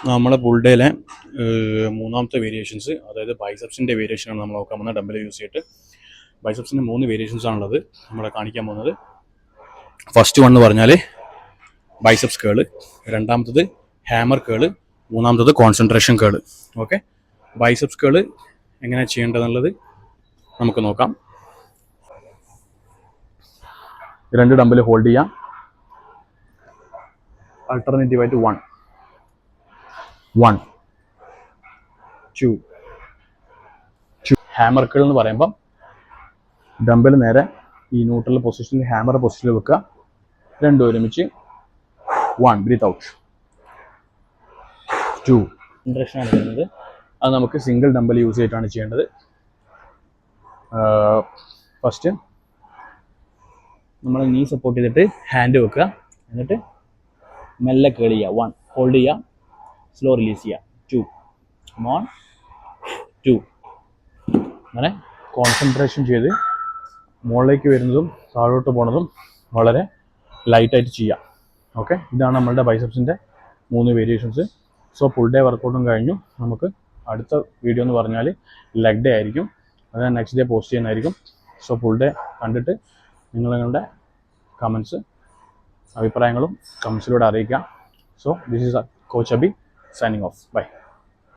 നമ്മളെ ഫുൾ ഡേയിലെ മൂന്നാമത്തെ വേരിയേഷൻസ്, അതായത് ബൈസെപ്സിൻ്റെ വേരിയേഷനാണ് നമ്മൾ നോക്കാൻ പോകുന്നത്. ഡംബൽ യൂസ് ചെയ്തിട്ട് ബൈസെപ്സിൻ്റെ 3 വേരിയേഷൻസ് ആണുള്ളത് നമ്മളെ കാണിക്കാൻ പോകുന്നത്. ഫസ്റ്റ് വൺ എന്ന് പറഞ്ഞാൽ ബൈസെപ്സ് കേള്, രണ്ടാമത്തത് ഹാമർ കേള്, മൂന്നാമത്തത് കോൺസെൻട്രേഷൻ കേള്. ഓക്കെ, ബൈസെപ്സ് കേള് എങ്ങനെ ചെയ്യേണ്ടതെന്നുള്ളത് നമുക്ക് നോക്കാം. 2 ഡംബൽ ഹോൾഡ് ചെയ്യാം, ആൾട്ടർനേറ്റീവായിട്ട് 1 2 ഹാമർ കേൾ എന്ന് പറയുമ്പം ഡംബൽ നേരെ ഈ ന്യൂട്രൽ പൊസിഷനിൽ ഹാമർ പൊസിഷനിൽ വെക്കുക, രണ്ടും ഒരുമിച്ച് 1 ബ്രീത്ത് ഔട്ട് 2 കോൺസെൻട്രേഷനാണ് വരുന്നത്. അത് നമുക്ക് സിംഗിൾ ഡംബൽ യൂസ് ചെയ്തിട്ടാണ് ചെയ്യേണ്ടത്. ഫസ്റ്റ് നമ്മൾ നീ സപ്പോർട്ട് ചെയ്തിട്ട് ഹാൻഡ് വെക്കുക, എന്നിട്ട് മെല്ലെ കേൾ ചെയ്യുക, 1 ഹോൾഡ് ചെയ്യുക, സ്ലോ റിലീസ് ചെയ്യുക, 2 1 2 അങ്ങനെ കോൺസെൻട്രേഷൻ ചെയ്ത് മുകളിലേക്ക് വരുന്നതും താഴോട്ട് പോണതും വളരെ ലൈറ്റായിട്ട് ചെയ്യാം. ഓക്കെ, ഇതാണ് നമ്മളുടെ ബൈസെപ്സിൻ്റെ 3 വേരിയേഷൻസ്. സോ ഫുൾ ഡേ വർക്കൗട്ടും കഴിഞ്ഞു. നമുക്ക് അടുത്ത വീഡിയോ എന്ന് പറഞ്ഞാൽ ലെഗ് ഡേ ആയിരിക്കും. അത് നെക്സ്റ്റ് ഡേ പോസ്റ്റ് ചെയ്യുന്നതായിരിക്കും. സോ ഫുൾ ഡേ കണ്ടിട്ട് നിങ്ങളുടെ കമൻസ്, അഭിപ്രായങ്ങളും കമൻസിലൂടെ അറിയിക്കാം. So this is coach Abhi signing off. Bye.